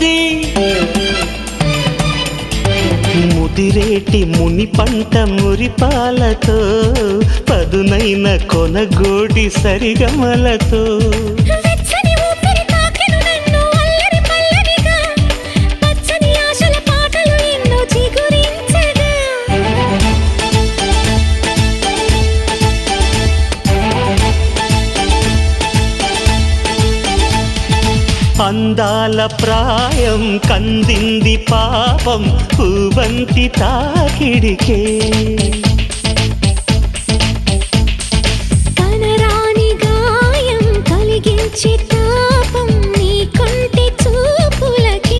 ఉన్నది ముదిరేటి ముని పంట మురిపాలతో పదునైన కొనగోడి సరిగమలతో అందాల ప్రాయం కందింది పాపం పూవంతి తాకిడికే కనరాని గాయం కలిగించి